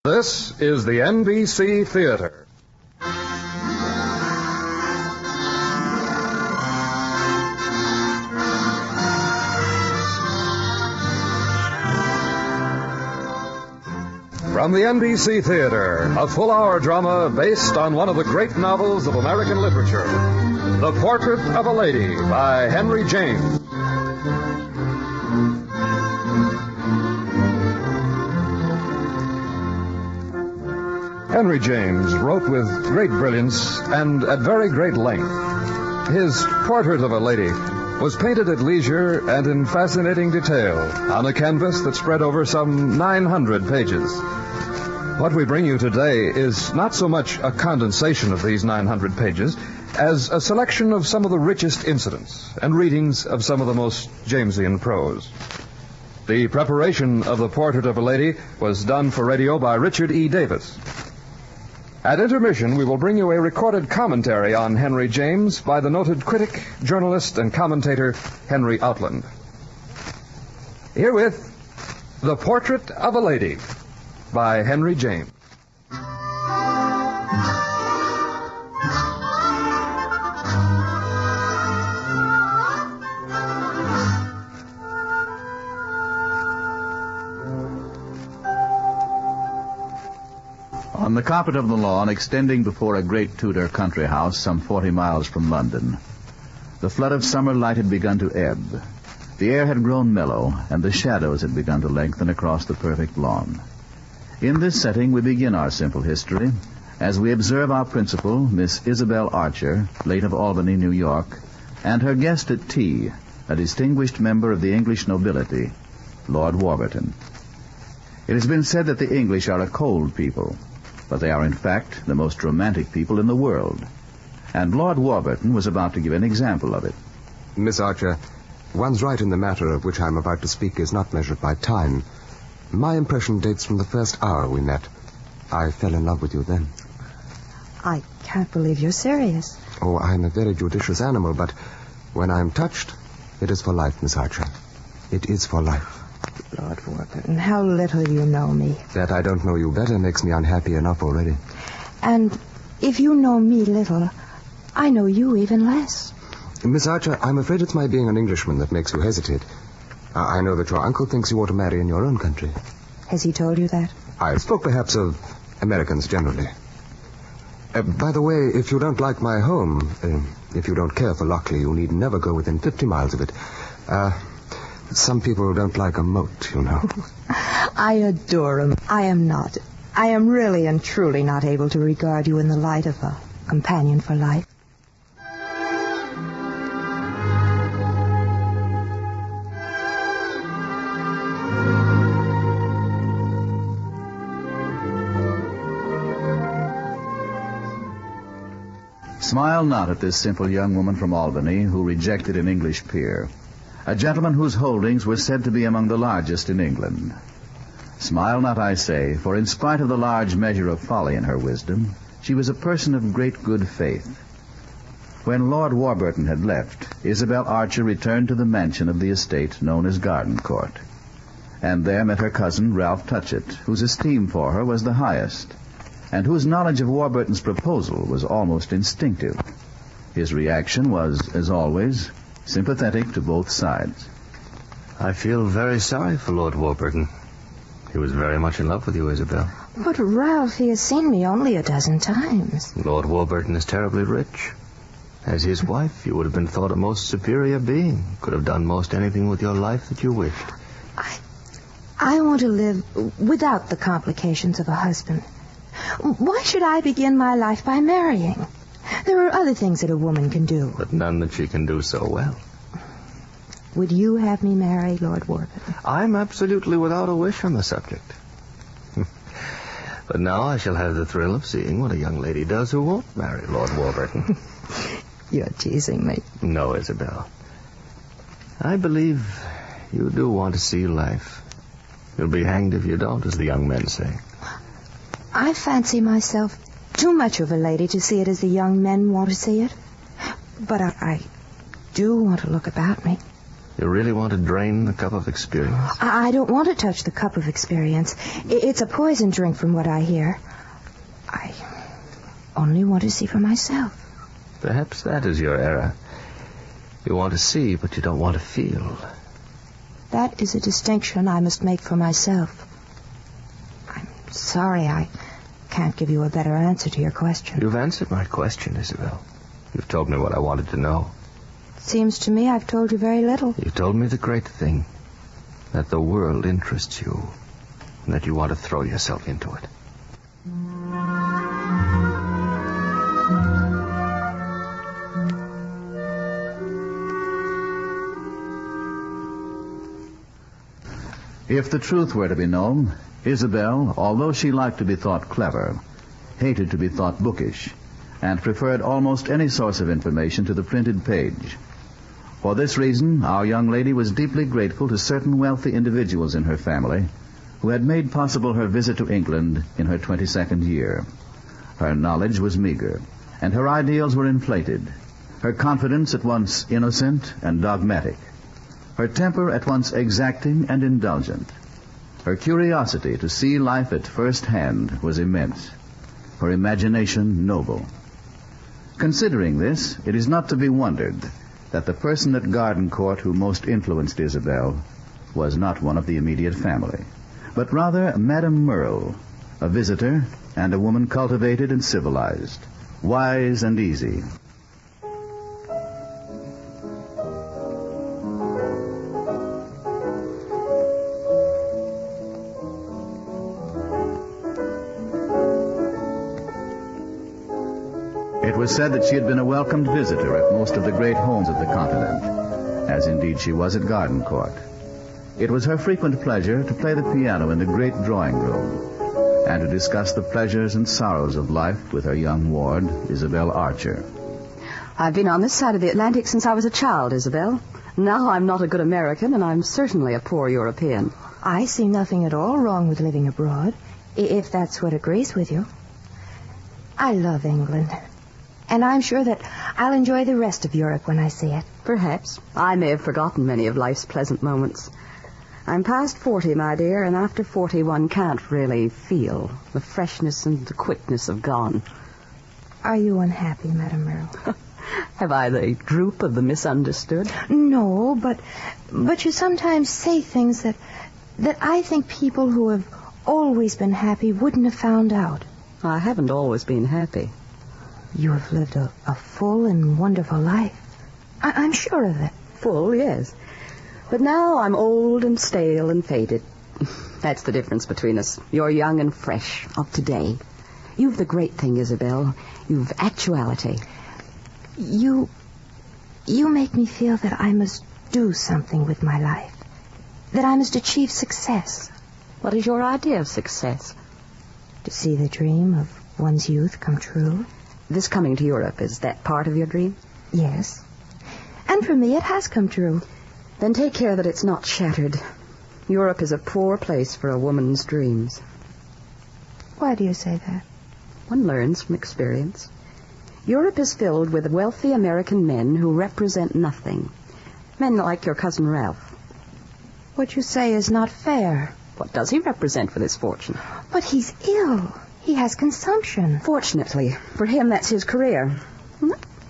This is the NBC Theater. From the NBC Theater, a full-hour drama based on one of the great novels of American literature, The Portrait of a Lady by Henry James. Henry James wrote with great brilliance and at very great length. His Portrait of a Lady was painted at leisure and in fascinating detail on a canvas that spread over some 900 pages. What we bring you today is not so much a condensation of these 900 pages as a selection of some of the richest incidents and readings of some of the most Jamesian prose. The preparation of The Portrait of a Lady was done for radio by Richard E. Davis. At intermission, we will bring you a recorded commentary on Henry James by the noted critic, journalist, and commentator Henry Outland. Herewith, The Portrait of a Lady by Henry James. On the carpet of the lawn extending before a great Tudor country house some 40 miles from London, the flood of summer light had begun to ebb. The air had grown mellow, and the shadows had begun to lengthen across the perfect lawn. In this setting we begin our simple history, as we observe our principal, Miss Isabel Archer, late of Albany, New York, and her guest at tea, a distinguished member of the English nobility, Lord Warburton. It has been said that the English are a cold people, but they are in fact the most romantic people in the world. And Lord Warburton was about to give an example of it. Miss Archer, one's right in the matter of which I'm about to speak is not measured by time. My impression dates from the first hour we met. I fell in love with you then. I can't believe you're serious. Oh, I'm a very judicious animal, but when I'm touched, it is for life, Miss Archer. It is for life. Lord Warburton, how little you know me. That I don't know you better makes me unhappy enough already. And if you know me little, I know you even less. Miss Archer, I'm afraid it's my being an Englishman that makes you hesitate. I know that your uncle thinks you ought to marry in your own country. Has he told you that? I spoke perhaps of Americans generally. By the way, if you don't like my home, if you don't care for Lockley, you need never go within 50 miles of it. Some people don't like a moat, you know. I adore him. I am not. I am really and truly not able to regard you in the light of a companion for life. Smile not at this simple young woman from Albany who rejected an English peer, a gentleman whose holdings were said to be among the largest in England. Smile not, I say, for in spite of the large measure of folly in her wisdom, she was a person of great good faith. When Lord Warburton had left, Isabel Archer returned to the mansion of the estate known as Garden Court, and there met her cousin, Ralph Touchett, whose esteem for her was the highest, and whose knowledge of Warburton's proposal was almost instinctive. His reaction was, as always, sympathetic to both sides. I feel very sorry for Lord Warburton. He was very much in love with you, Isabel. But, Ralph, he has seen me only a dozen times. Lord Warburton is terribly rich. As his wife, you would have been thought a most superior being. Could have done most anything with your life that you wished. I want to live without the complications of a husband. Why should I begin my life by marrying? There are other things that a woman can do. But none that she can do so well. Would you have me marry Lord Warburton? I'm absolutely without a wish on the subject. But now I shall have the thrill of seeing what a young lady does who won't marry Lord Warburton. You're teasing me. No, Isabel. I believe you do want to see life. You'll be hanged if you don't, as the young men say. I fancy myself too much of a lady to see it as the young men want to see it. But I do want to look about me. You really want to drain the cup of experience? I don't want to touch the cup of experience. It's a poison drink from what I hear. I only want to see for myself. Perhaps that is your error. You want to see, but you don't want to feel. That is a distinction I must make for myself. I'm sorry I can't give you a better answer to your question. You've answered my question, Isabel. You've told me what I wanted to know. Seems to me I've told you very little. You told me the great thing, that the world interests you, and that you want to throw yourself into it. If the truth were to be known, Isabel, although she liked to be thought clever, hated to be thought bookish, and preferred almost any source of information to the printed page. For this reason, our young lady was deeply grateful to certain wealthy individuals in her family who had made possible her visit to England in her 22nd year. Her knowledge was meager, and her ideals were inflated. Her confidence at once innocent and dogmatic. Her temper at once exacting and indulgent. Her curiosity to see life at first hand was immense. Her imagination noble. Considering this, it is not to be wondered that the person at Garden Court who most influenced Isabel was not one of the immediate family, but rather Madame Merle, a visitor and a woman cultivated and civilized, wise and easy. It was said that she had been a welcomed visitor at most of the great homes of the continent, as indeed she was at Garden Court. It was her frequent pleasure to play the piano in the great drawing room and to discuss the pleasures and sorrows of life with her young ward, Isabel Archer. I've been on this side of the Atlantic since I was a child, Isabel. Now I'm not a good American, and I'm certainly a poor European. I see nothing at all wrong with living abroad, if that's what agrees with you. I love England. And I'm sure that I'll enjoy the rest of Europe when I see it. Perhaps. I may have forgotten many of life's pleasant moments. I'm past 40, my dear, and after 40 one can't really feel. The freshness and the quickness have gone. Are you unhappy, Madame Merle? Have I the droop of the misunderstood? No, but you sometimes say things that I think people who have always been happy wouldn't have found out. I haven't always been happy. You have lived a full and wonderful life. I'm sure of it. Full, yes. But now I'm old and stale and faded. That's the difference between us. You're young and fresh, of today. You've the great thing, Isabel. You've actuality. You make me feel that I must do something with my life. That I must achieve success. What is your idea of success? To see the dream of one's youth come true. This coming to Europe, is that part of your dream? Yes. And for me, it has come true. Then take care that it's not shattered. Europe is a poor place for a woman's dreams. Why do you say that? One learns from experience. Europe is filled with wealthy American men who represent nothing. Men like your cousin Ralph. What you say is not fair. What does he represent with his fortune? But he's ill. He has consumption. Fortunately, for him, that's his career.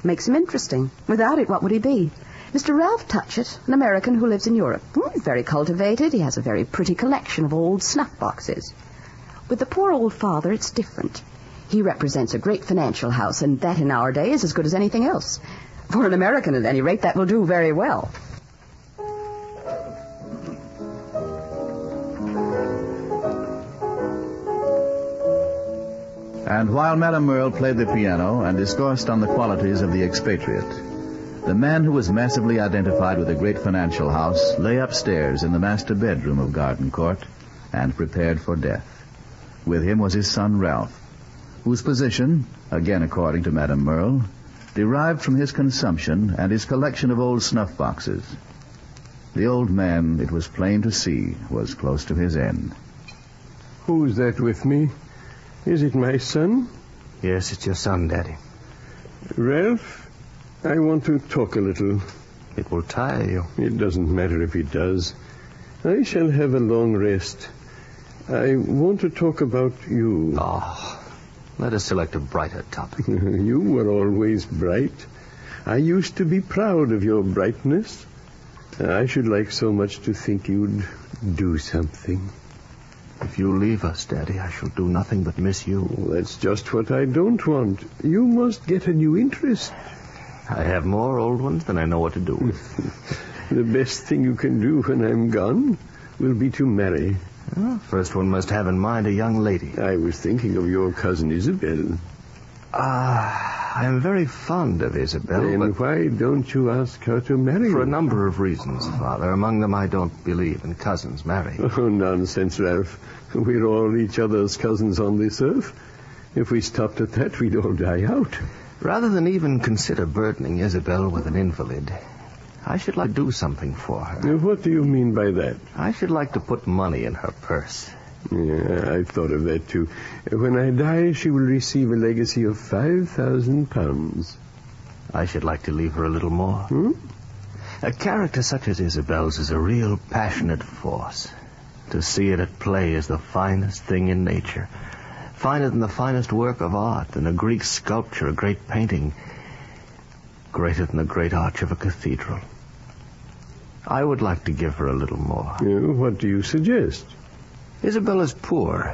Makes him interesting. Without it, what would he be? Mr. Ralph Touchett, an American who lives in Europe. Very cultivated. He has a very pretty collection of old snuff boxes. With the poor old father, it's different. He represents a great financial house, and that in our day is as good as anything else. For an American, at any rate, that will do very well. And while Madame Merle played the piano and discoursed on the qualities of the expatriate, the man who was massively identified with a great financial house lay upstairs in the master bedroom of Garden Court and prepared for death. With him was his son Ralph, whose position, again according to Madame Merle, derived from his consumption and his collection of old snuff boxes. The old man, it was plain to see, was close to his end. Who's that with me? Is it my son? Yes, it's your son, Daddy. Ralph, I want to talk a little. It will tire you. It doesn't matter if it does. I shall have a long rest. I want to talk about you. Oh, let us select a brighter topic. You were always bright. I used to be proud of your brightness. I should like so much to think you'd do something. If you leave us, Daddy, I shall do nothing but miss you. That's just what I don't want. You must get a new interest. I have more old ones than I know what to do with. The best thing you can do when I'm gone will be to marry. Well, first one must have in mind a young lady. I was thinking of your cousin Isabel. I am very fond of Isabel, Then but why don't you ask her to marry for you? a number of reasons, Father. Among them, I don't believe in cousins marrying. Oh, nonsense, Ralph. We're all each other's cousins on this earth. If we stopped at that, we'd all die out. Rather than even consider burdening Isabel with an invalid, I should like to do something for her. What do you mean by that? I should like to put money in her purse. Yeah, I thought of that, too. When I die, she will receive a legacy of £5,000. I should like to leave her a little more. A character such as Isabel's is a real passionate force. To see it at play is the finest thing in nature. Finer than the finest work of art, than a Greek sculpture, a great painting. Greater than the great arch of a cathedral. I would like to give her a little more. What do you suggest? Isabel is poor.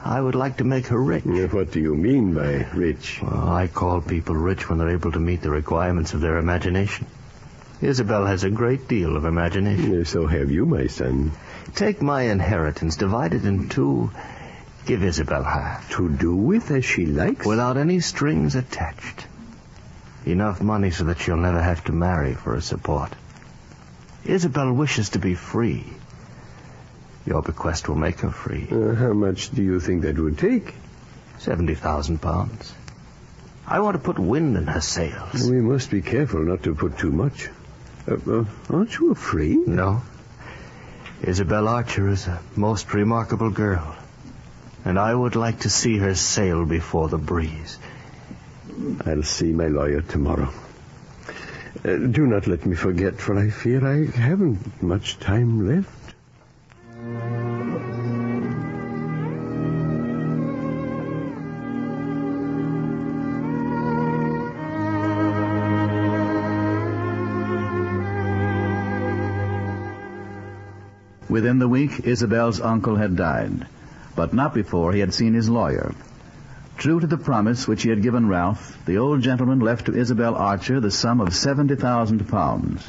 I would like to make her rich. What do you mean by rich? Well, I call people rich when they're able to meet the requirements of their imagination. Isabel has a great deal of imagination. So have you, my son. Take my inheritance, divide it in two, give Isabel half. To do with as she likes? Without any strings attached. Enough money so that she'll never have to marry for a support. Isabel wishes to be free. Your bequest will make her free. How much do you think that would take? £70,000. I want to put wind in her sails. We must be careful not to put too much. Aren't you afraid? No. Isabel Archer is a most remarkable girl, and I would like to see her sail before the breeze. I'll see my lawyer tomorrow. Do not let me forget, for I fear I haven't much time left. Within the week, Isabel's uncle had died, but not before he had seen his lawyer. True to the promise which he had given Ralph, the old gentleman left to Isabel Archer the sum of £70,000.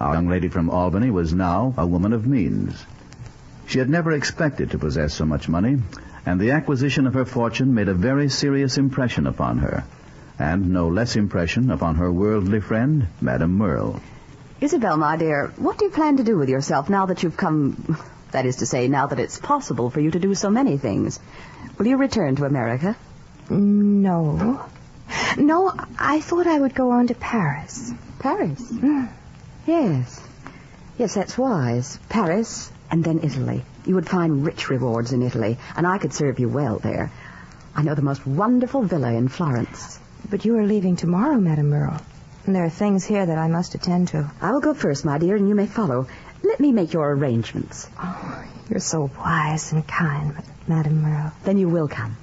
Our young lady from Albany was now a woman of means. She had never expected to possess so much money, and the acquisition of her fortune made a very serious impression upon her, and no less impression upon her worldly friend, Madame Merle. Isabel, my dear, what do you plan to do with yourself now that you've come... That is to say, now that it's possible for you to do so many things? Will you return to America? No. No, I thought I would go on to Paris. Paris? Yes. Yes, that's wise. Paris, and then Italy. You would find rich rewards in Italy, and I could serve you well there. I know the most wonderful villa in Florence. But you are leaving tomorrow, Madame Merle. And there are things here that I must attend to. I will go first, my dear, and you may follow. Let me make your arrangements. Oh, you're so wise and kind, Madame Merle. Then you will come.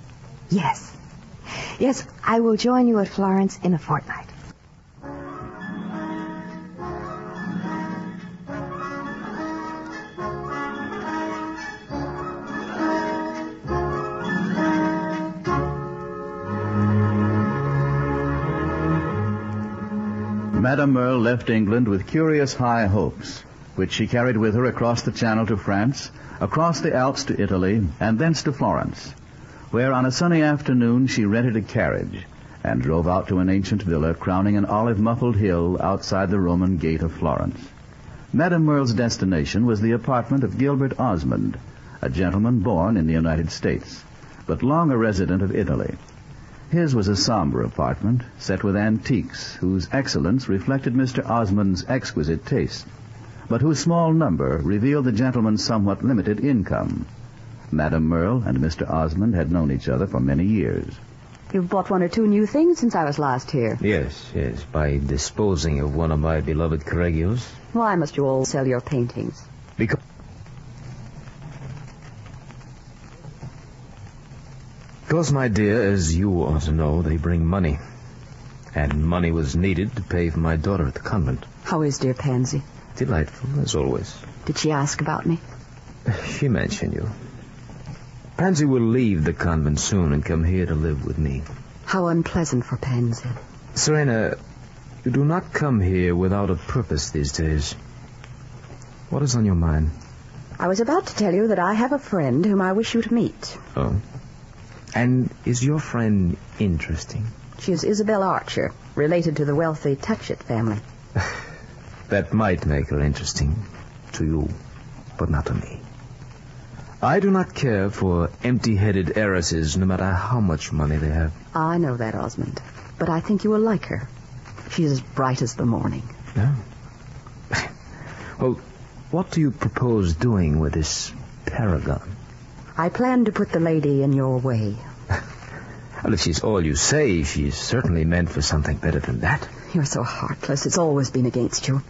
Yes. Yes, I will join you at Florence in a fortnight. Madame Merle left England with curious high hopes, which she carried with her across the Channel to France, across the Alps to Italy, and thence to Florence, where on a sunny afternoon she rented a carriage and drove out to an ancient villa crowning an olive-muffled hill outside the Roman gate of Florence. Madame Merle's destination was the apartment of Gilbert Osmond, a gentleman born in the United States, but long a resident of Italy. His was a somber apartment, set with antiques, whose excellence reflected Mr. Osmond's exquisite taste, but whose small number revealed the gentleman's somewhat limited income. Madame Merle and Mr. Osmond had known each other for many years. You've bought one or two new things since I was last here. Yes, by disposing of one of my beloved Correggios. Why must you all sell your paintings? Because my dear, as you ought to know, they bring money. And money was needed to pay for my daughter at the convent. How is dear Pansy? Delightful, as always. Did she ask about me? She mentioned you. Pansy will leave the convent soon and come here to live with me. How unpleasant for Pansy. Serena, you do not come here without a purpose these days. What is on your mind? I was about to tell you that I have a friend whom I wish you to meet. Oh? And is your friend interesting? She is Isabel Archer, related to the wealthy Touchett family. That might make her interesting to you, but not to me. I do not care for empty-headed heiresses, no matter how much money they have. I know that, Osmond, but I think you will like her. She is as bright as the morning. No? Well, what do you propose doing with this paragon? I plan to put the lady in your way. Well, if she's all you say, she's certainly meant for something better than that. You're so heartless. It's always been against you.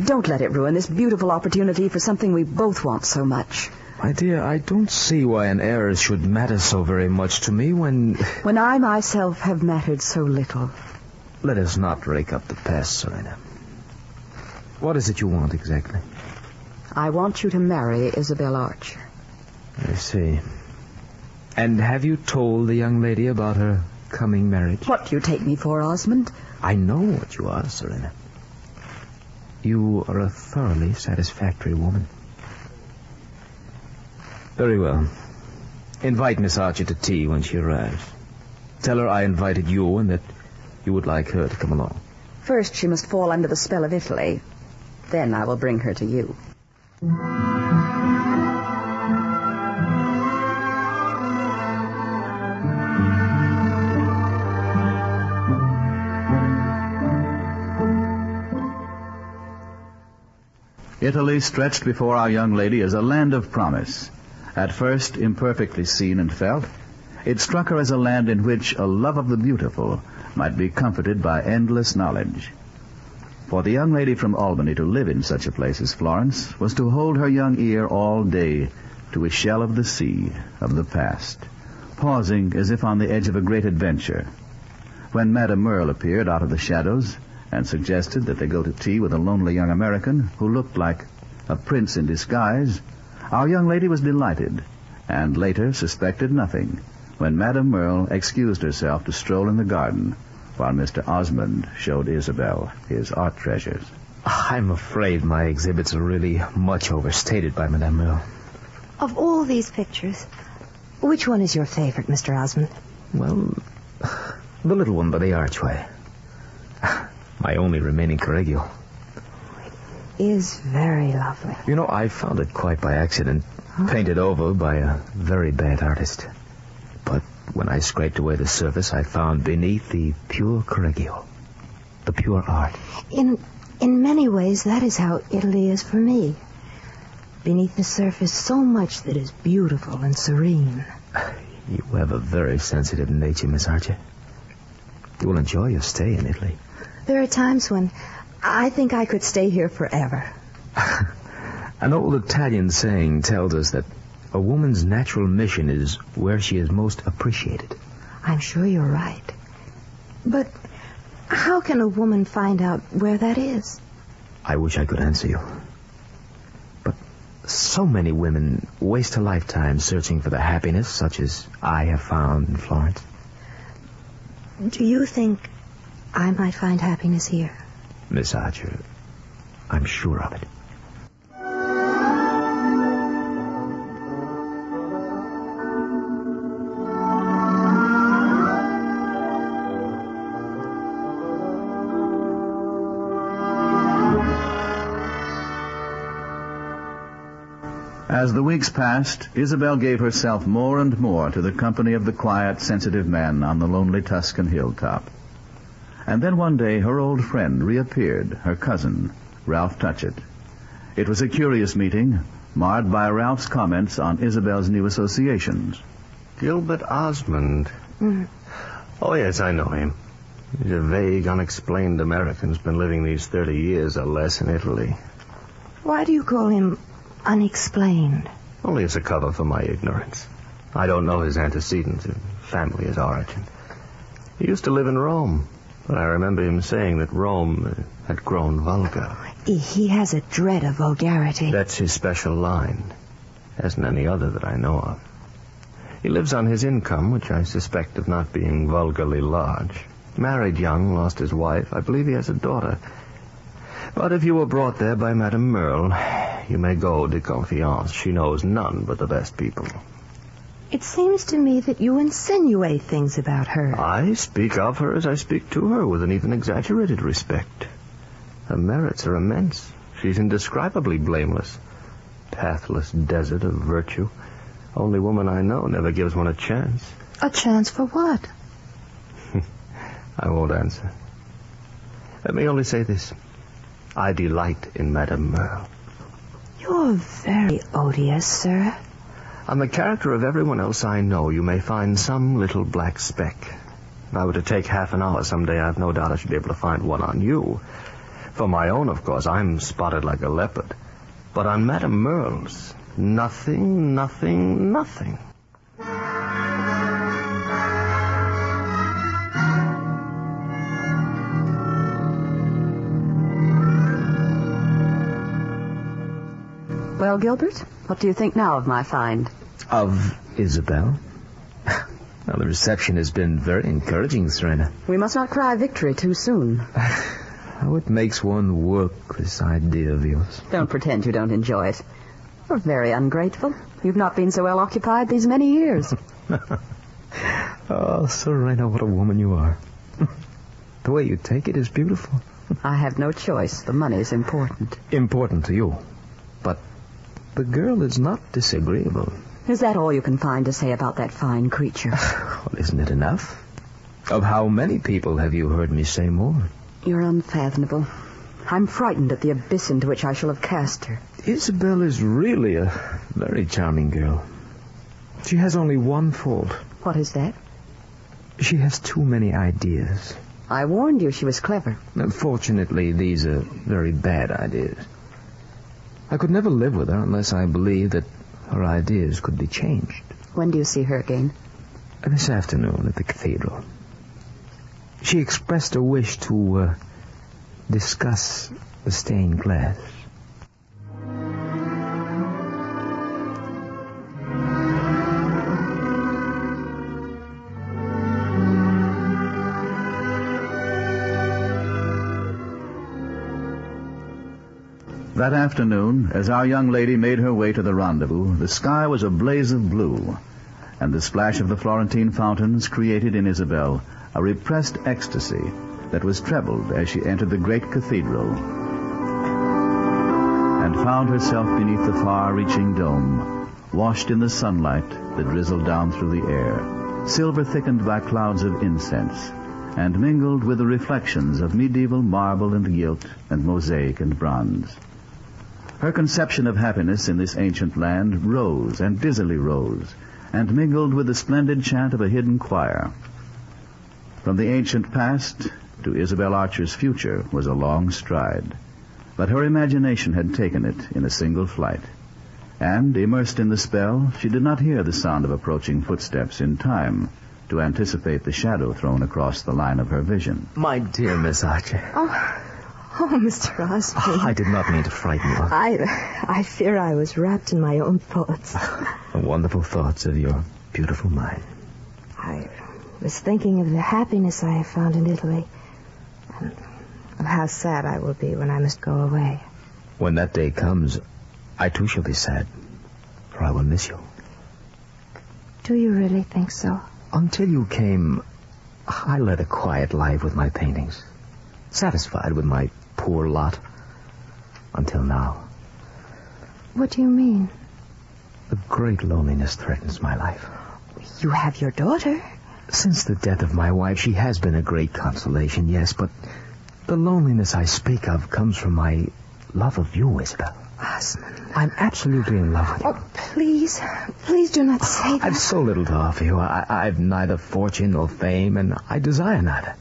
Don't let it ruin this beautiful opportunity for something we both want so much. My dear, I don't see why an heiress should matter so very much to me when I myself have mattered so little. Let us not rake up the past, Serena. What is it you want exactly? I want you to marry Isabel Archer. I see. And have you told the young lady about her coming marriage? What do you take me for, Osmond? I know what you are, Serena. You are a thoroughly satisfactory woman. Very well. Invite Miss Archer to tea when she arrives. Tell her I invited you and that you would like her to come along. First, she must fall under the spell of Italy. Then I will bring her to you. Italy stretched before our young lady as a land of promise. At first imperfectly seen and felt, it struck her as a land in which a love of the beautiful might be comforted by endless knowledge. For the young lady from Albany to live in such a place as Florence was to hold her young ear all day to a shell of the sea, of the past, pausing as if on the edge of a great adventure. When Madame Merle appeared out of the shadows and suggested that they go to tea with a lonely young American who looked like a prince in disguise, our young lady was delighted, and later suspected nothing when Madame Merle excused herself to stroll in the garden while Mr. Osmond showed Isabel his art treasures. I'm afraid my exhibits are really much overstated by Madame Merle. Of all these pictures, which one is your favorite, Mr. Osmond? Well, the little one by the archway. My only remaining Correggio. It is very lovely. You know, I found it quite by accident, painted over by a very bad artist. But when I scraped away the surface, I found beneath the pure Correggio, the pure art. In many ways, that is how Italy is for me. Beneath the surface, so much that is beautiful and serene. You have a very sensitive nature, Miss Archer. You will enjoy your stay in Italy. There are times when I think I could stay here forever. An old Italian saying tells us that a woman's natural mission is where she is most appreciated. I'm sure you're right. But how can a woman find out where that is? I wish I could answer you. But so many women waste a lifetime searching for the happiness such as I have found in Florence. Do you think I might find happiness here? Miss Archer, I'm sure of it. As the weeks passed, Isabel gave herself more and more to the company of the quiet, sensitive man on the lonely Tuscan hilltop. And then one day her old friend reappeared, her cousin, Ralph Touchett. It was a curious meeting, marred by Ralph's comments on Isabel's new associations. Gilbert Osmond. Oh, yes, I know him. He's a vague, unexplained American who's been living these 30 years or less in Italy. Why do you call him unexplained? Only as a cover for my ignorance. I don't know his antecedents, his family, his origin. He used to live in Rome, but I remember him saying that Rome had grown vulgar. He has a dread of vulgarity. That's his special line. Hasn't any other that I know of. He lives on his income, which I suspect of not being vulgarly large. Married young, lost his wife. I believe he has a daughter. But if you were brought there by Madame Merle, you may go de confiance. She knows none but the best people. It seems to me that you insinuate things about her. I speak of her as I speak to her, with an even exaggerated respect. Her merits are immense. She's indescribably blameless. Pathless desert of virtue. Only woman I know never gives one a chance. A chance for what? I won't answer. Let me only say this. I delight in Madame Merle. You're very odious, sir. On the character of everyone else I know, you may find some little black speck. If I were to take half an hour someday, I've no doubt I should be able to find one on you. For my own, of course, I'm spotted like a leopard. But on Madame Merle's, nothing, nothing, nothing. Well, Gilbert, what do you think now of my find? Of Isabel? Well, the reception has been very encouraging, Serena. We must not cry victory too soon. How it makes one work, this idea of yours. Don't pretend you don't enjoy it. You're very ungrateful. You've not been so well occupied these many years. Oh, Serena, what a woman you are. The way you take it is beautiful. I have no choice. The money's important. Important to you. But the girl is not disagreeable. Is that all you can find to say about that fine creature? Well, isn't it enough? Of how many people have you heard me say more? You're unfathomable. I'm frightened at the abyss into which I shall have cast her. Isabel is really a very charming girl. She has only one fault. What is that? She has too many ideas. I warned you she was clever. Unfortunately, these are very bad ideas. I could never live with her unless I believed that her ideas could be changed. When do you see her again? This afternoon at the cathedral. She expressed a wish to discuss the stained glass. That afternoon, as our young lady made her way to the rendezvous, the sky was a blaze of blue, and the splash of the Florentine fountains created in Isabel a repressed ecstasy that was trebled as she entered the great cathedral and found herself beneath the far-reaching dome, washed in the sunlight that drizzled down through the air, silver-thickened by clouds of incense, and mingled with the reflections of medieval marble and gilt and mosaic and bronze. Her conception of happiness in this ancient land rose and dizzily rose, and mingled with the splendid chant of a hidden choir. From the ancient past to Isabel Archer's future was a long stride, but her imagination had taken it in a single flight. And, immersed in the spell, she did not hear the sound of approaching footsteps in time to anticipate the shadow thrown across the line of her vision. My dear Miss Archer. Oh, Mr. Osborne. I did not mean to frighten you. I fear I was wrapped in my own thoughts. The wonderful thoughts of your beautiful mind. I was thinking of the happiness I have found in Italy, and of how sad I will be when I must go away. When that day comes, I too shall be sad, for I will miss you. Do you really think so? Until you came, I led a quiet life with my paintings, satisfied with my poor lot. Until now. What do you mean? A great loneliness threatens my life. You have your daughter. Since the death of my wife, she has been a great consolation, yes, but the loneliness I speak of comes from my love of you, Isabel. Osmond. I'm absolutely in love with you. Oh, please. Please do not say that. I've so little to offer you. I've neither fortune nor fame, and I desire neither.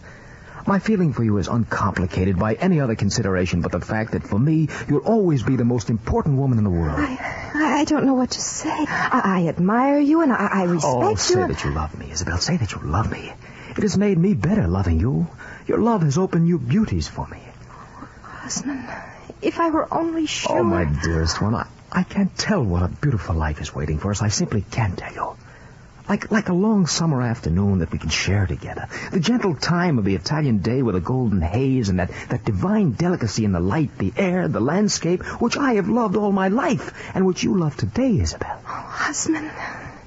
My feeling for you is uncomplicated by any other consideration but the fact that for me, you'll always be the most important woman in the world. I don't know what to say. I admire you, and I respect you. Oh, say that you love me, Isabel. Say that you love me. It has made me better loving you. Your love has opened new beauties for me. Osmond, if I were only sure... Oh, my dearest one, I can't tell what a beautiful life is waiting for us. I simply can't tell you. Like a long summer afternoon that we can share together. The gentle time of the Italian day with a golden haze and that divine delicacy in the light, the air, the landscape, which I have loved all my life and which you love today, Isabel. Oh, Osmond,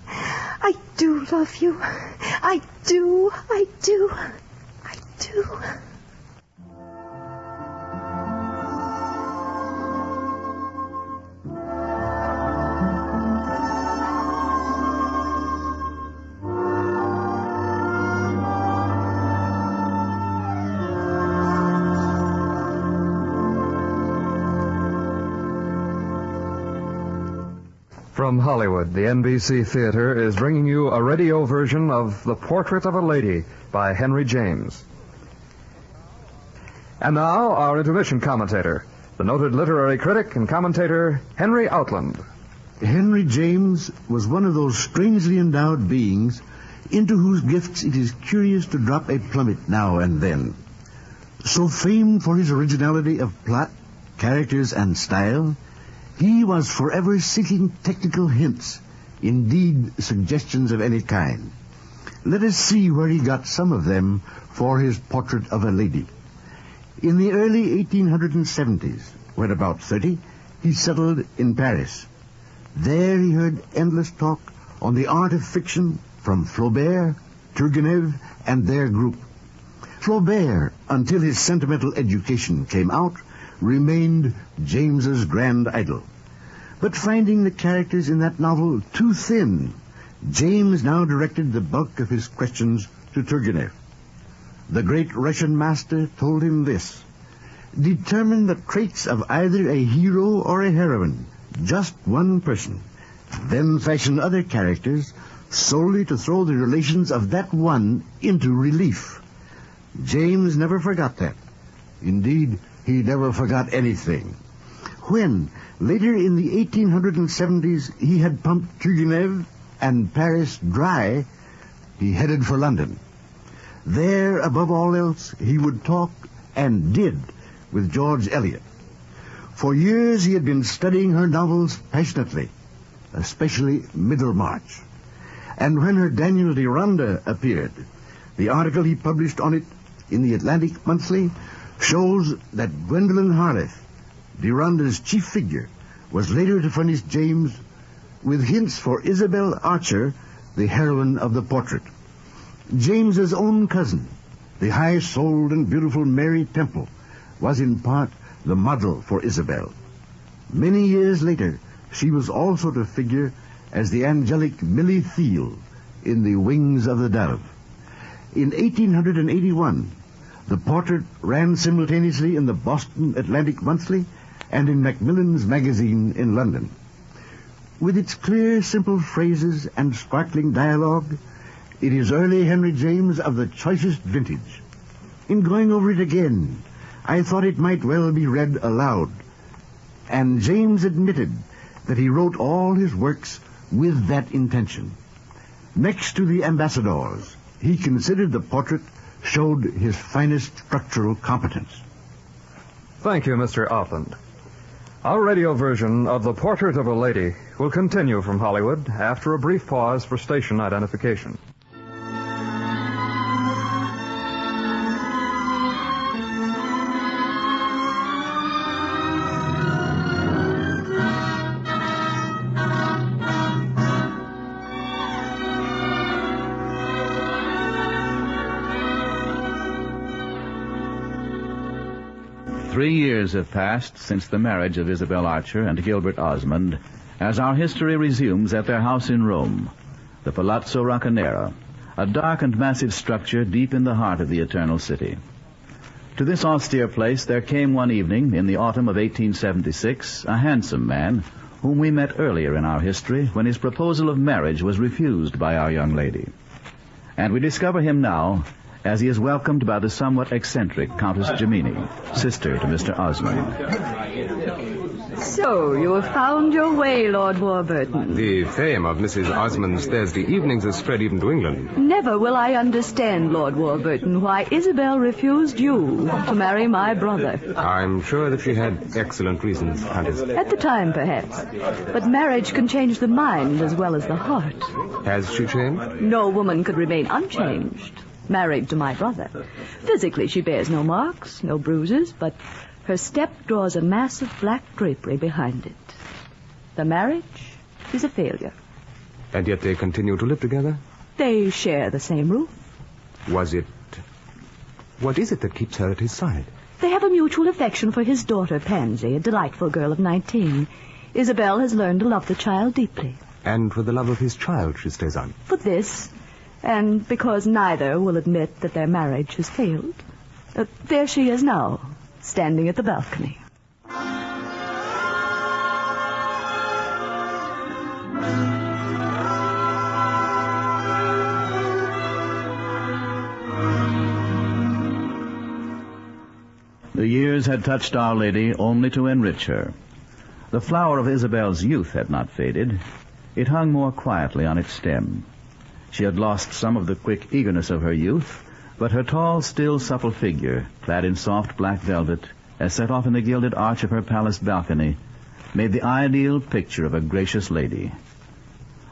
I do love you. I do. I do. I do. From Hollywood, the NBC Theater is bringing you a radio version of The Portrait of a Lady by Henry James. And now, our intermission commentator, the noted literary critic and commentator, Henry Outland. Henry James was one of those strangely endowed beings into whose gifts it is curious to drop a plummet now and then. So famed for his originality of plot, characters, and style, he was forever seeking technical hints, indeed suggestions of any kind. Let us see where he got some of them for his Portrait of a Lady. In the early 1870s, when about 30, he settled in Paris. There he heard endless talk on the art of fiction from Flaubert, Turgenev, and their group. Flaubert, until his sentimental education came out, remained James's grand idol. But finding the characters in that novel too thin, James now directed the bulk of his questions to Turgenev. The great Russian master told him this: determine the traits of either a hero or a heroine, just one person, then fashion other characters solely to throw the relations of that one into relief. James never forgot that. Indeed, he never forgot anything. When, later in the 1870s, he had pumped Turgenev and Paris dry, he headed for London. There, above all else, he would talk, and did, with George Eliot. For years he had been studying her novels passionately, especially Middlemarch. And when her Daniel Deronda appeared, the article he published on it in the Atlantic Monthly shows that Gwendolyn Harleth, Deronda's chief figure, was later to furnish James with hints for Isabel Archer, the heroine of the portrait. James's own cousin, the high-souled and beautiful Mary Temple, was in part the model for Isabel. Many years later, she was also to figure as the angelic Millie Thiel in The Wings of the Dove. In 1881, the portrait ran simultaneously in the Boston Atlantic Monthly and in Macmillan's Magazine in London. With its clear, simple phrases and sparkling dialogue, it is early Henry James of the choicest vintage. In going over it again, I thought it might well be read aloud. And James admitted that he wrote all his works with that intention. Next to the ambassadors, he considered the portrait showed his finest structural competence. Thank you, Mr. Outland. Our radio version of The Portrait of a Lady will continue from Hollywood after a brief pause for station identification. Three years have passed since the marriage of Isabel Archer and Gilbert Osmond, as our history resumes at their house in Rome, the Palazzo Roccanera, a dark and massive structure deep in the heart of the Eternal City. To this austere place there came one evening in the autumn of 1876 a handsome man whom we met earlier in our history when his proposal of marriage was refused by our young lady. And we discover him now as he is welcomed by the somewhat eccentric Countess Gemini, sister to Mr. Osmond. So, you have found your way, Lord Warburton. The fame of Mrs. Osmond's Thursday evenings has spread even to England. Never will I understand, Lord Warburton, why Isabel refused you to marry my brother. I'm sure that she had excellent reasons, Countess. At the time, perhaps. But marriage can change the mind as well as the heart. Has she changed? No woman could remain unchanged, married to my brother. Physically, she bears no marks, no bruises, but her step draws a mass of black drapery behind it. The marriage is a failure. And yet they continue to live together? They share the same roof. What is it that keeps her at his side? They have a mutual affection for his daughter, Pansy, a delightful girl of 19. Isabel has learned to love the child deeply. And for the love of his child, she stays on. For this, and because neither will admit that their marriage has failed. There she is now, standing at the balcony. The years had touched Our Lady only to enrich her. The flower of Isabel's youth had not faded. It hung more quietly on its stem. She had lost some of the quick eagerness of her youth, but her tall, still, supple figure, clad in soft black velvet, as set off in the gilded arch of her palace balcony, made the ideal picture of a gracious lady.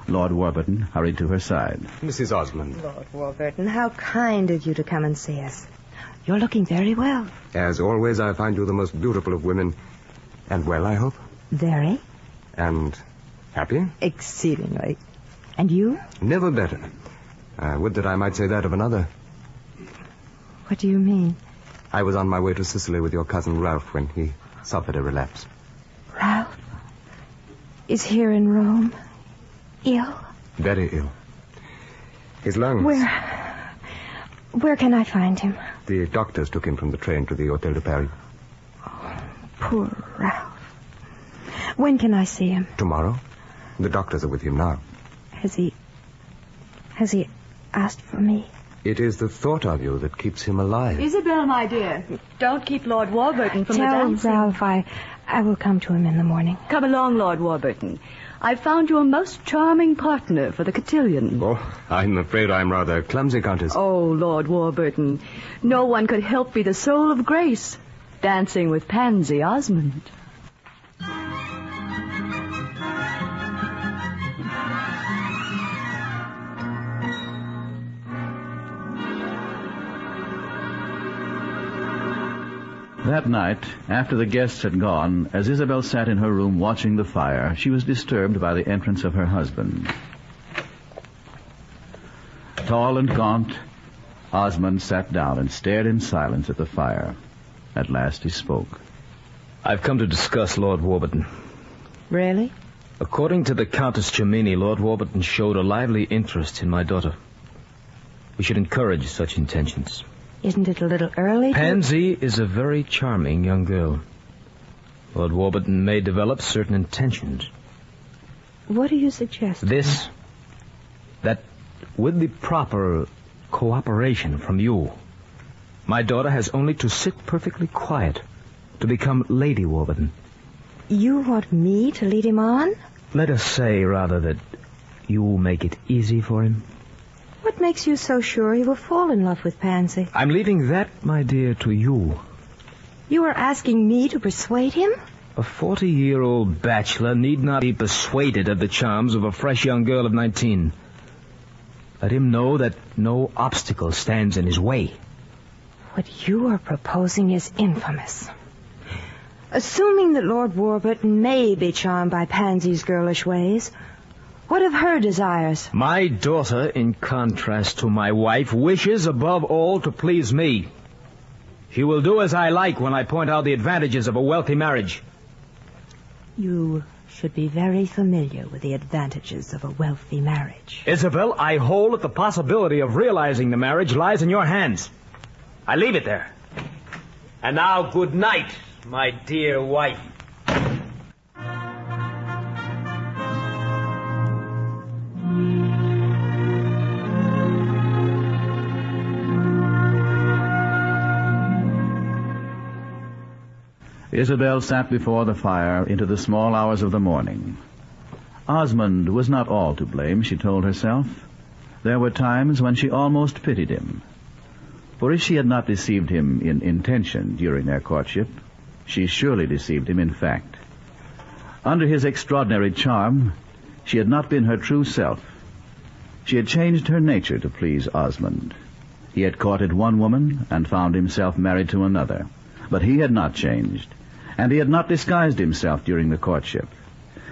Lord Warburton hurried to her side. Mrs. Osmond. Lord Warburton, how kind of you to come and see us. You're looking very well. As always, I find you the most beautiful of women. And well, I hope. Very. And happy? Exceedingly. And you? Never better. I would that I might say that of another. What do you mean? I was on my way to Sicily with your cousin Ralph when he suffered a relapse. Ralph is here in Rome. Ill? Very ill. His lungs... Where can I find him? The doctors took him from the train to the Hotel de Paris. Oh, poor Ralph. When can I see him? Tomorrow. The doctors are with him now. Has he asked for me? It is the thought of you that keeps him alive. Isabel, my dear, don't keep Lord Warburton from the dancing. Tell Ralph I will come to him in the morning. Come along, Lord Warburton. I've found you a most charming partner for the cotillion. Oh, I'm afraid I'm rather clumsy, Countess. Oh, Lord Warburton, no one could help be the soul of grace, dancing with Pansy Osmond. That night, after the guests had gone, as Isabel sat in her room watching the fire, she was disturbed by the entrance of her husband. Tall and gaunt, Osmond sat down and stared in silence at the fire. At last he spoke. I've come to discuss Lord Warburton. Really? According to the Countess Gemini, Lord Warburton showed a lively interest in my daughter. We should encourage such intentions. Isn't it a little early? Pansy is a very charming young girl. Lord Warburton may develop certain intentions. What do you suggest? That with the proper cooperation from you, my daughter has only to sit perfectly quiet to become Lady Warburton. You want me to lead him on? Let us say, rather, that you will make it easy for him. What makes you so sure he will fall in love with Pansy? I'm leaving that, my dear, to you. You are asking me to persuade him? A 40-year-old bachelor need not be persuaded of the charms of a fresh young girl of 19. Let him know that no obstacle stands in his way. What you are proposing is infamous. Assuming that Lord Warburton may be charmed by Pansy's girlish ways, what of her desires? My daughter, in contrast to my wife, wishes above all to please me. She will do as I like when I point out the advantages of a wealthy marriage. You should be very familiar with the advantages of a wealthy marriage. Isabel, I hold that the possibility of realizing the marriage lies in your hands. I leave it there. And now, good night, my dear wife. Isabel sat before the fire into the small hours of the morning. Osmond was not all to blame, she told herself. There were times when she almost pitied him. For if she had not deceived him in intention during their courtship, she surely deceived him in fact. Under his extraordinary charm, she had not been her true self. She had changed her nature to please Osmond. He had courted one woman and found himself married to another. But he had not changed, and he had not disguised himself during the courtship.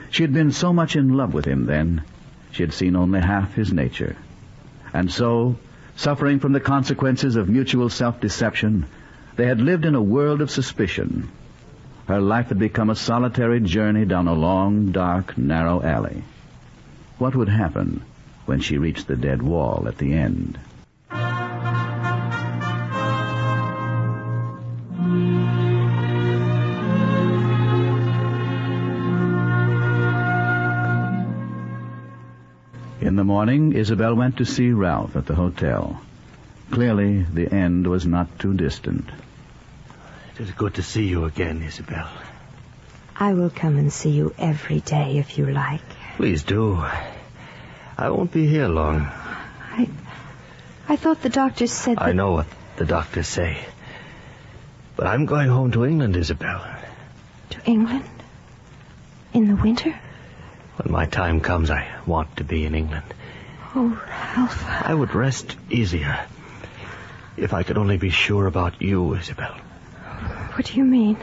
She had been so much in love with him then, she had seen only half his nature. And so, suffering from the consequences of mutual self-deception, they had lived in a world of suspicion. Her life had become a solitary journey down a long, dark, narrow alley. What would happen when she reached the dead wall at the end? In the morning, Isabel went to see Ralph at the hotel. Clearly, the end was not too distant. It is good to see you again, Isabel. I will come and see you every day if you like. Please do. I won't be here long. I thought the doctor said that... I know what the doctors say. But I'm going home to England, Isabel. To England? In the winter? When my time comes, I want to be in England. Oh, Ralph. I would rest easier if I could only be sure about you, Isabel. What do you mean?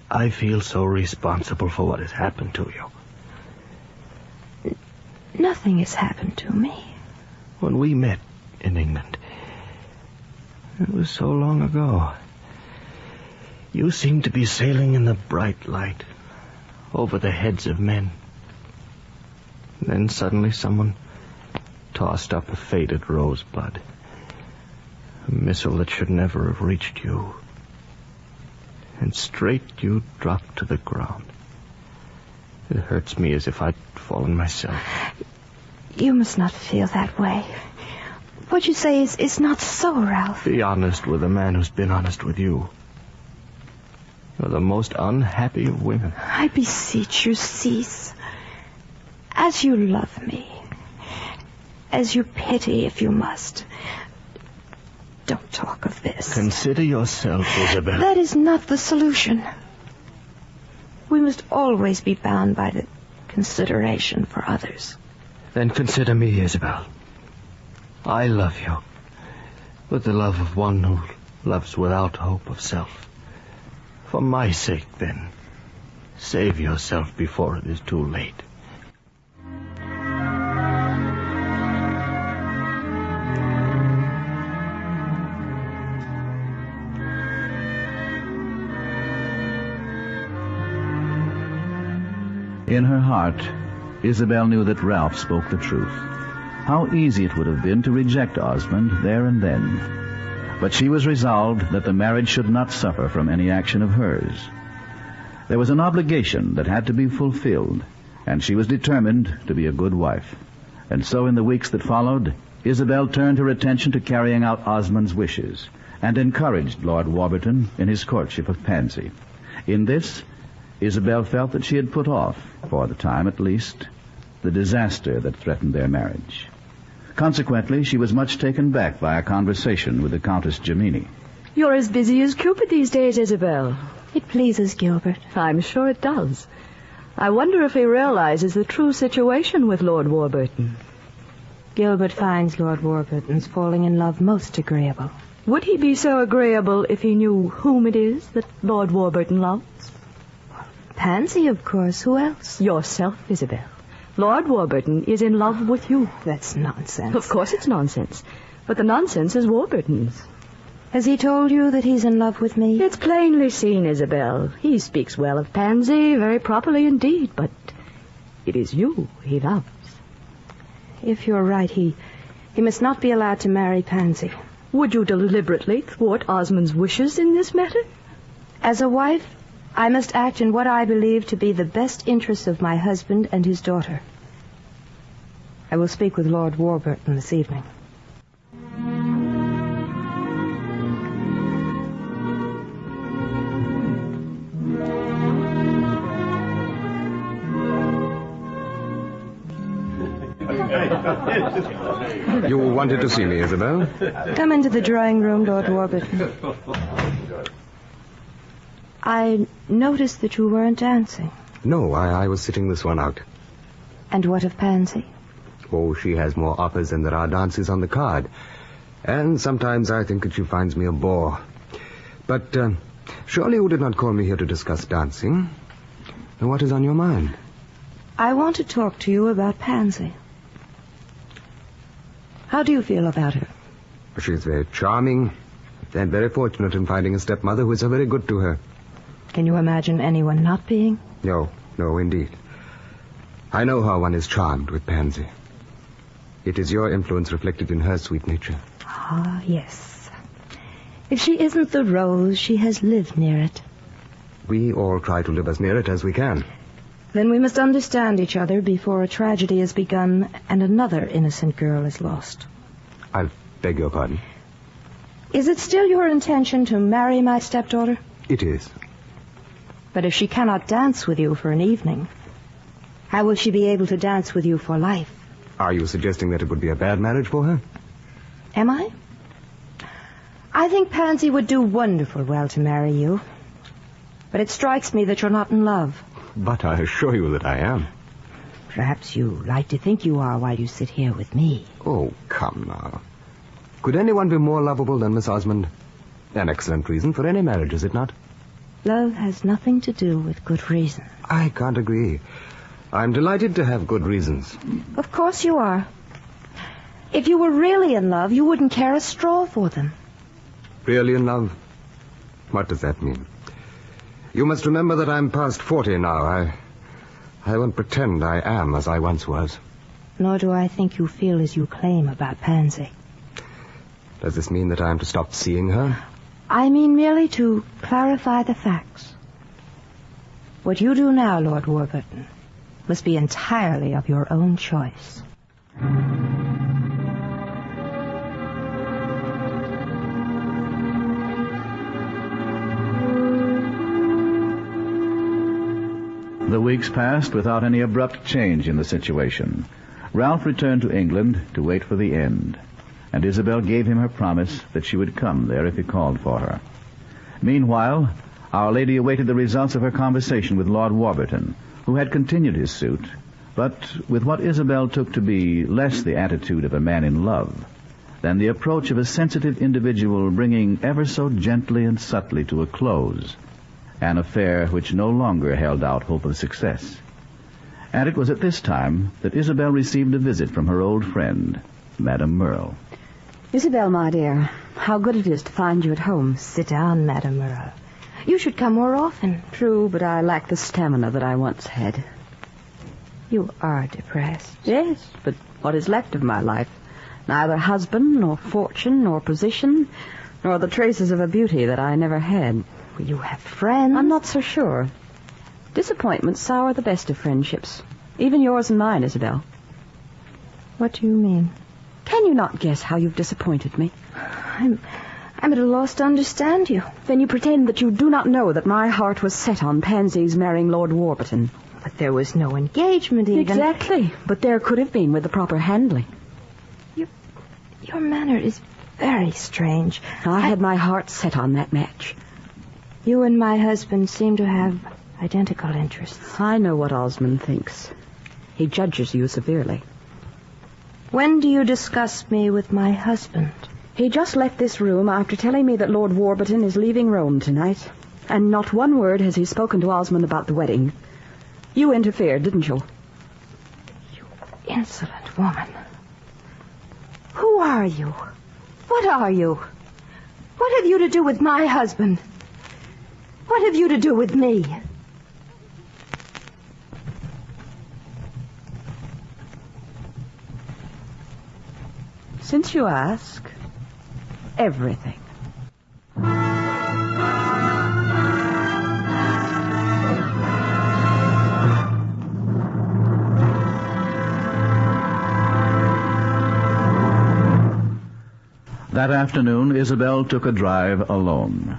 I feel so responsible for what has happened to you. Nothing has happened to me. When we met in England, it was so long ago. You seemed to be sailing in the bright light over the heads of men. And then suddenly someone tossed up a faded rosebud. A missile that should never have reached you. And straight you dropped to the ground. It hurts me as if I'd fallen myself. You must not feel that way. What you say is not so, Ralph. Be honest with a man who's been honest with you. You're the most unhappy of women. I beseech you, cease. As you love me, as you pity if you must, don't talk of this. Consider yourself, Isabel. That is not the solution. We must always be bound by the consideration for others. Then consider me, Isabel. I love you with the love of one who loves without hope of self. For my sake, then, save yourself before it is too late. In her heart, Isabel knew that Ralph spoke the truth. How easy it would have been to reject Osmond there and then. But she was resolved that the marriage should not suffer from any action of hers. There was an obligation that had to be fulfilled, and she was determined to be a good wife. And so in the weeks that followed, Isabel turned her attention to carrying out Osmond's wishes, and encouraged Lord Warburton in his courtship of Pansy. In this, Isabel felt that she had put off, for the time at least, the disaster that threatened their marriage. Consequently, she was much taken back by a conversation with the Countess Gemini. You're as busy as Cupid these days, Isabel. It pleases Gilbert. I'm sure it does. I wonder if he realizes the true situation with Lord Warburton. Gilbert finds Lord Warburton's falling in love most agreeable. Would he be so agreeable if he knew whom it is that Lord Warburton loves? Pansy, of course. Who else? Yourself, Isabel. Lord Warburton is in love with you. That's nonsense. Of course it's nonsense. But the nonsense is Warburton's. Has he told you that he's in love with me? It's plainly seen, Isabel. He speaks well of Pansy, very properly indeed, but it is you he loves. If you're right, he must not be allowed to marry Pansy. Would you deliberately thwart Osmond's wishes in this matter? As a wife, I must act in what I believe to be the best interests of my husband and his daughter. I will speak with Lord Warburton this evening. You wanted to see me, Isabel? Come into the drawing room, Lord Warburton. I noticed that you weren't dancing. No, I was sitting this one out. And what of Pansy? Oh, she has more offers than there are dances on the card. And sometimes I think that she finds me a bore. But surely you did not call me here to discuss dancing. And what is on your mind? I want to talk to you about Pansy. How do you feel about her? She is very charming and very fortunate in finding a stepmother who is so very good to her. Can you imagine anyone not being? No, indeed. I know how one is charmed with Pansy. It is your influence reflected in her sweet nature. Ah, yes. If she isn't the rose, she has lived near it. We all try to live as near it as we can. Then we must understand each other before a tragedy is begun and another innocent girl is lost. I beg your pardon? Is it still your intention to marry my stepdaughter? It is. But if she cannot dance with you for an evening, how will she be able to dance with you for life? Are you suggesting that it would be a bad marriage for her? Am I? I think Pansy would do wonderful well to marry you. But it strikes me that you're not in love. But I assure you that I am. Perhaps you like to think you are while you sit here with me. Oh, come now. Could anyone be more lovable than Miss Osmond? An excellent reason for any marriage, is it not? Love has nothing to do with good reason. I can't agree. I'm delighted to have good reasons. Of course you are. If you were really in love, you wouldn't care a straw for them. Really in love? What does that mean? You must remember that I'm past 40 now. I won't pretend I am as I once was. Nor do I think you feel as you claim about Pansy. Does this mean that I am to stop seeing her? I mean merely to clarify the facts. What you do now, Lord Warburton, must be entirely of your own choice. The weeks passed without any abrupt change in the situation. Ralph returned to England to wait for the end, and Isabel gave him her promise that she would come there if he called for her. Meanwhile, Our Lady awaited the results of her conversation with Lord Warburton, who had continued his suit, but with what Isabel took to be less the attitude of a man in love than the approach of a sensitive individual bringing ever so gently and subtly to a close an affair which no longer held out hope of success. And it was at this time that Isabel received a visit from her old friend, Madame Merle. Isabel, my dear, how good it is to find you at home. Sit down, Madame Merle. You should come more often. True, but I lack the stamina that I once had. You are depressed. Yes, but what is left of my life? Neither husband, nor fortune, nor position, nor the traces of a beauty that I never had. Well, you have friends. I'm not so sure. Disappointments sour the best of friendships. Even yours and mine, Isabel. What do you mean? Can you not guess how you've disappointed me? I'm at a loss to understand you. Then you pretend that you do not know that my heart was set on Pansy's marrying Lord Warburton. But there was no engagement even. Exactly. But there could have been with the proper handling. Your manner is very strange. I had my heart set on that match. You and my husband seem to have identical interests. I know what Osmond thinks. He judges you severely. When do you discuss me with my husband? He just left this room after telling me that Lord Warburton is leaving Rome tonight. And not one word has he spoken to Osmond about the wedding. You interfered, didn't you? You insolent woman. Who are you? What are you? What have you to do with my husband? What have you to do with me? Since you ask, everything. That afternoon, Isabel took a drive alone.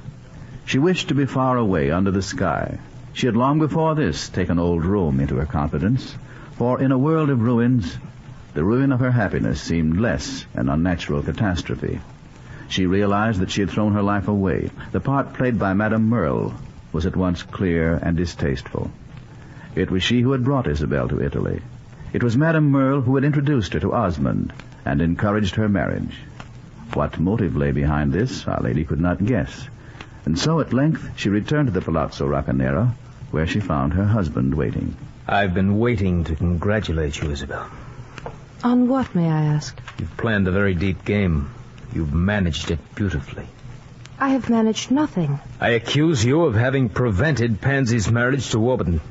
She wished to be far away under the sky. She had long before this taken old Rome into her confidence, for in a world of ruins, the ruin of her happiness seemed less an unnatural catastrophe. She realized that she had thrown her life away. The part played by Madame Merle was at once clear and distasteful. It was she who had brought Isabel to Italy. It was Madame Merle who had introduced her to Osmond and encouraged her marriage. What motive lay behind this, our lady could not guess. And so at length she returned to the Palazzo Roccanera, where she found her husband waiting. I've been waiting to congratulate you, Isabel. On what, may I ask? You've planned a very deep game. You've managed it beautifully. I have managed nothing. I accuse you of having prevented Pansy's marriage to Warburton.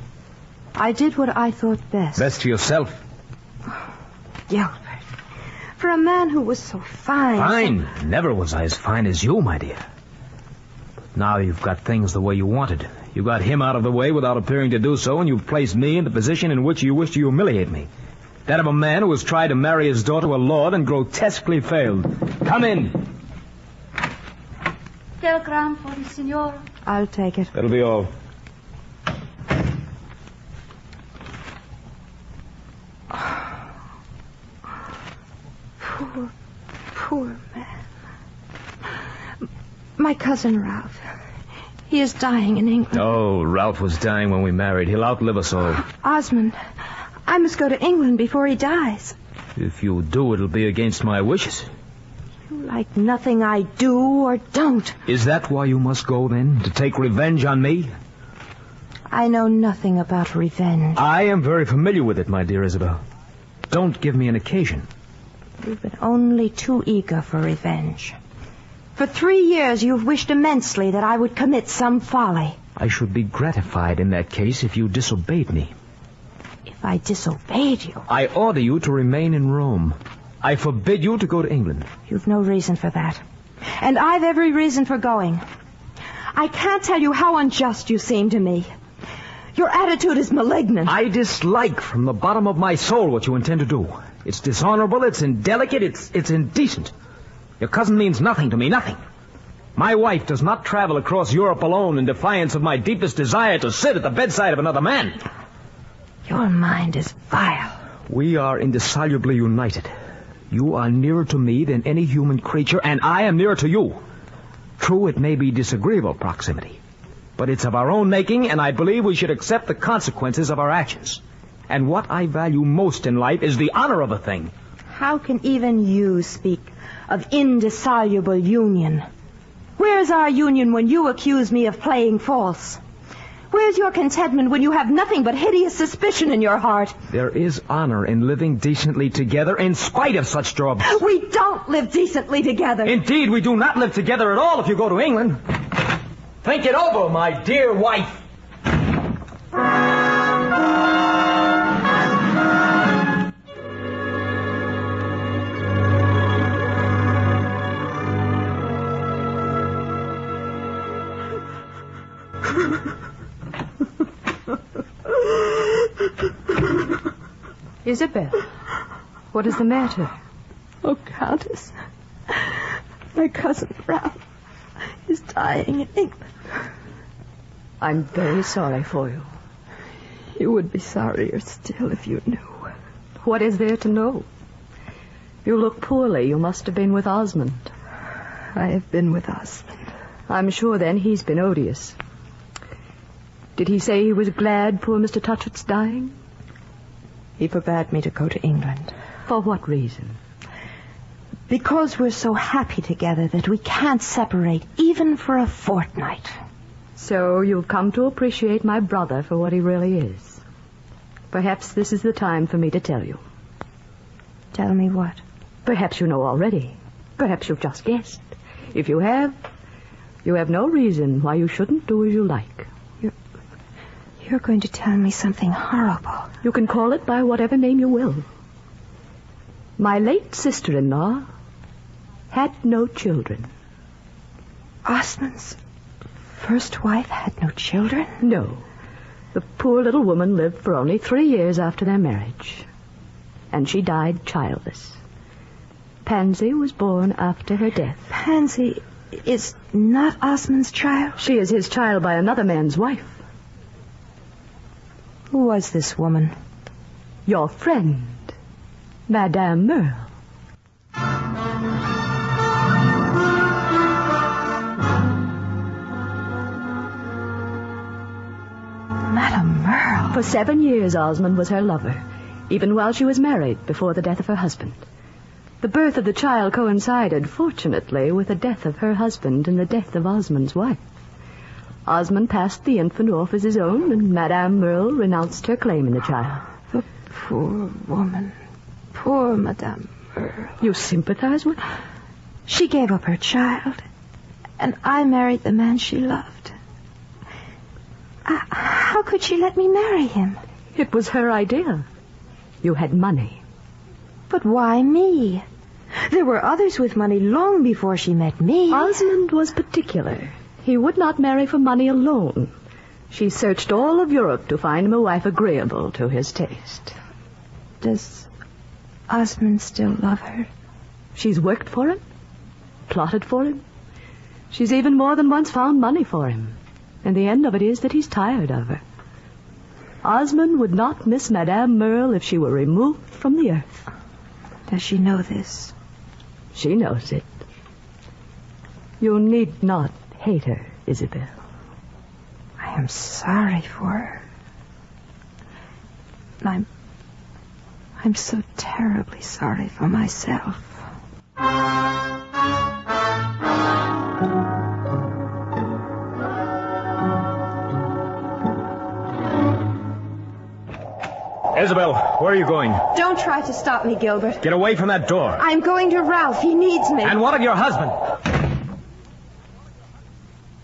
I did what I thought best. Best to yourself. Gilbert, for a man who was so fine... Fine? Never was I as fine as you, my dear. But now you've got things the way you wanted. You got him out of the way without appearing to do so, and you've placed me in the position in which you wish to humiliate me. That of a man who has tried to marry his daughter to a lord and grotesquely failed. Come in. Telegram for the signora. I'll take it. That'll be all. Poor man. My cousin Ralph. He is dying in England. Oh, Ralph was dying when we married. He'll outlive us all. Osmond, I must go to England before he dies. If you do, it'll be against my wishes. You like nothing I do or don't. Is that why you must go, then? To take revenge on me? I know nothing about revenge. I am very familiar with it, my dear Isabel. Don't give me an occasion. You've been only too eager for revenge. For 3 years you've wished immensely that I would commit some folly. I should be gratified in that case if you disobeyed me. If I disobeyed you? I order you to remain in Rome. I forbid you to go to England. You've no reason for that. And I've every reason for going. I can't tell you how unjust you seem to me. Your attitude is malignant. I dislike from the bottom of my soul what you intend to do. It's dishonorable, it's indelicate, it's indecent. Your cousin means nothing to me, nothing. My wife does not travel across Europe alone in defiance of my deepest desire to sit at the bedside of another man. Your mind is vile. We are indissolubly united. You are nearer to me than any human creature, and I am nearer to you. True, it may be disagreeable proximity, but it's of our own making, and I believe we should accept the consequences of our actions. And what I value most in life is the honor of a thing. How can even you speak of indissoluble union? Where's our union when you accuse me of playing false? Where's your contentment when you have nothing but hideous suspicion in your heart? There is honor in living decently together in spite of such drawbacks. We don't live decently together. Indeed, we do not live together at all if you go to England. Think it over, my dear wife. Isabel, what is the matter? Oh, Countess, my cousin Ralph is dying in England. I'm very sorry for you. You would be sorrier still if you knew. What is there to know? You look poorly. You must have been with Osmond. I have been with Osmond. I'm sure, then, he's been odious. Did he say he was glad poor Mr. Touchett's dying? He forbade me to go to England. For what reason? Because we're so happy together that we can't separate even for a fortnight. So you've come to appreciate my brother for what he really is. Perhaps this is the time for me to tell you. Tell me what? Perhaps you know already. Perhaps you've just guessed. If you have no reason why you shouldn't do as you like. You're going to tell me something horrible. You can call it by whatever name you will. My late sister-in-law had no children. Osmond's first wife had no children? No. The poor little woman lived for only 3 years after their marriage. And she died childless. Pansy was born after her death. Pansy is not Osmond's child? She is his child by another man's wife. Who was this woman? Your friend, Madame Merle. Madame Merle? For 7 years, Osmond was her lover, even while she was married before the death of her husband. The birth of the child coincided, fortunately, with the death of her husband and the death of Osmond's wife. Osmond passed the infant off as his own, and Madame Merle renounced her claim in the child. The poor woman. Poor Madame Merle. You sympathize with her? She gave up her child, and I married the man she loved. How could she let me marry him? It was her idea. You had money. But why me? There were others with money long before she met me. Osmond was particular. He would not marry for money alone. She searched all of Europe to find him a wife agreeable to his taste. Does Osmond still love her? She's worked for him, plotted for him. She's even more than once found money for him. And the end of it is that he's tired of her. Osmond would not miss Madame Merle if she were removed from the earth. Does she know this? She knows it. You need not hate her, Isabel. I am sorry for her. I'm so terribly sorry for myself. Isabel, where are you going? Don't try to stop me, Gilbert. Get away from that door. I'm going to Ralph. He needs me. And what of your husband?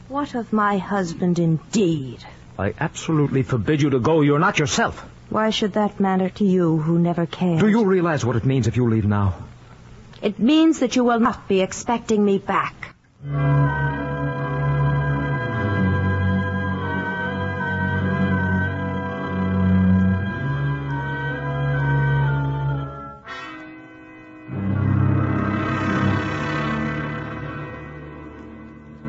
What of my husband, indeed? I absolutely forbid you to go. You're not yourself. Why should that matter to you, who never cared? Do you realize what it means if you leave now? It means that you will not be expecting me back.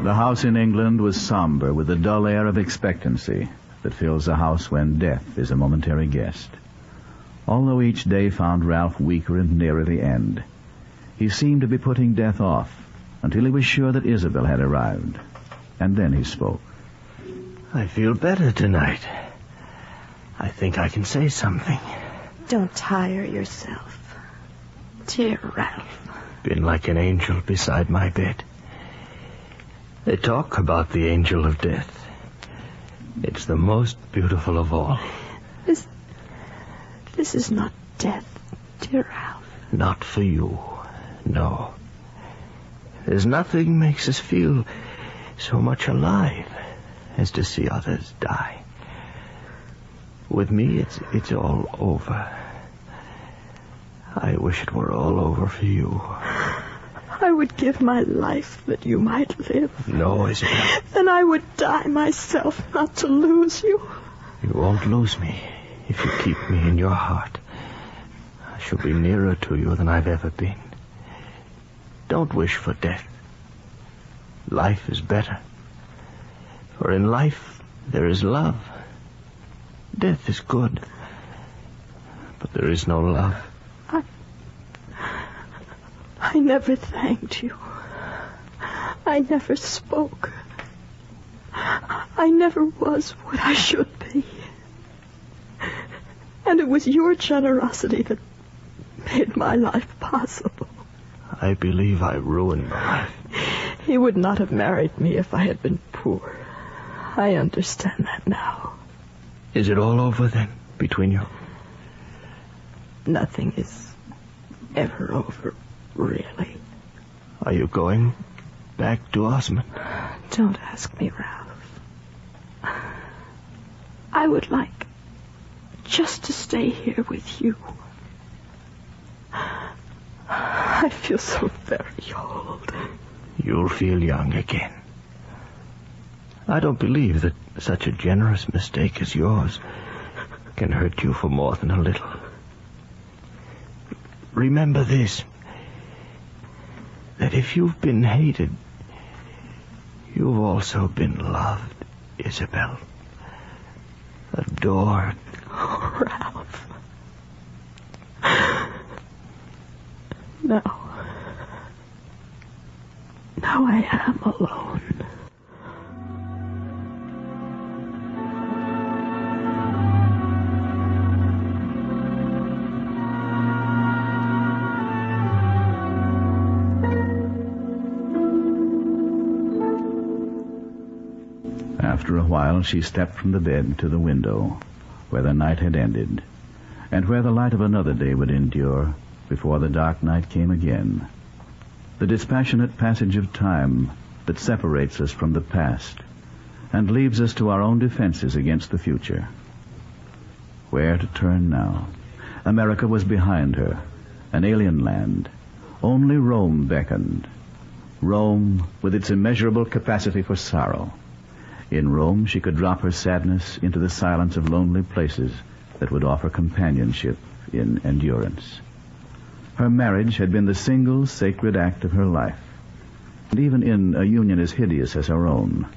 The house in England was somber with the dull air of expectancy that fills a house when death is a momentary guest. Although each day found Ralph weaker and nearer the end, he seemed to be putting death off until he was sure that Isabel had arrived. And then he spoke. I feel better tonight. I think I can say something. Don't tire yourself. Dear Ralph. Been like an angel beside my bed. They talk about the angel of death. It's the most beautiful of all. This is not death, dear Ralph. Not for you, no. There's nothing makes us feel so much alive as to see others die. With me, it's all over. I wish it were all over for you. I would give my life that you might live. No, Isabel. Then I would die myself not to lose you. You won't lose me if you keep me in your heart. I shall be nearer to you than I've ever been. Don't wish for death. Life is better. For in life there is love. Death is good. But there is no love. I never thanked you. I never spoke. I never was what I should be. And it was your generosity that made my life possible. I believe I ruined my life. He would not have married me if I had been poor. I understand that now. Is it all over then, between you? Nothing is ever over, really. Are you going back to Osmond? Don't ask me, Ralph. I would like just to stay here with you. I feel so very old. You'll feel young again. I don't believe that such a generous mistake as yours can hurt you for more than a little. Remember this, that if you've been hated, you've also been loved, Isabel. Adored. Oh, Ralph. Now I am alone. After a while, she stepped from the bed to the window, where the night had ended, and where the light of another day would endure before the dark night came again. The dispassionate passage of time that separates us from the past and leaves us to our own defenses against the future. Where to turn now? America was behind her, an alien land. Only Rome beckoned. Rome with its immeasurable capacity for sorrow. In Rome, she could drop her sadness into the silence of lonely places that would offer companionship in endurance. Her marriage had been the single sacred act of her life. And even in a union as hideous as her own,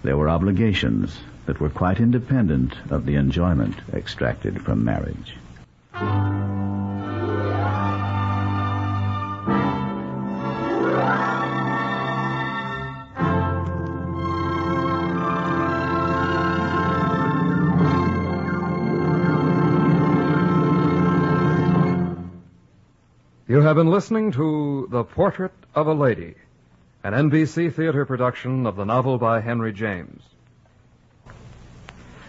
there were obligations that were quite independent of the enjoyment extracted from marriage. You have been listening to The Portrait of a Lady, an NBC theater production of the novel by Henry James.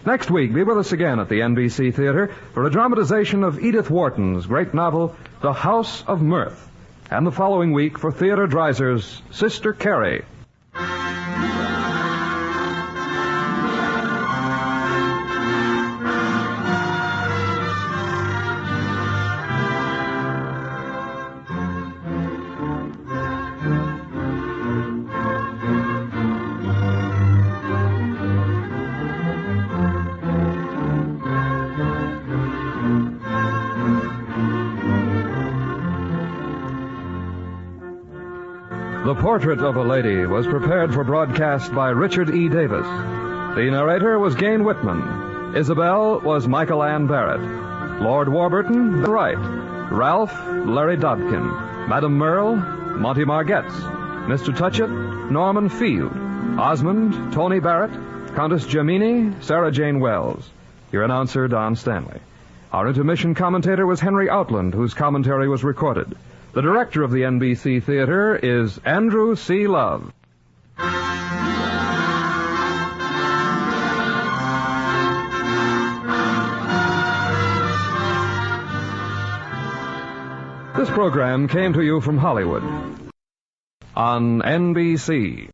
Next week, be with us again at the NBC Theater for a dramatization of Edith Wharton's great novel, The House of Mirth, and the following week for Theodore Dreiser's Sister Carrie. The Portrait of a Lady was prepared for broadcast by Richard E. Davis. The narrator was Gain Whitman. Isabel was Michael Ann Barrett. Lord Warburton, Wright. Ralph, Larry Dobkin. Madame Merle, Monty Margetts. Mr. Touchett, Norman Field. Osmond, Tony Barrett. Countess Gemini, Sarah Jane Wells. Your announcer, Don Stanley. Our intermission commentator was Henry Outland, whose commentary was recorded. The director of the NBC Theater is Andrew C. Love. This program came to you from Hollywood on NBC.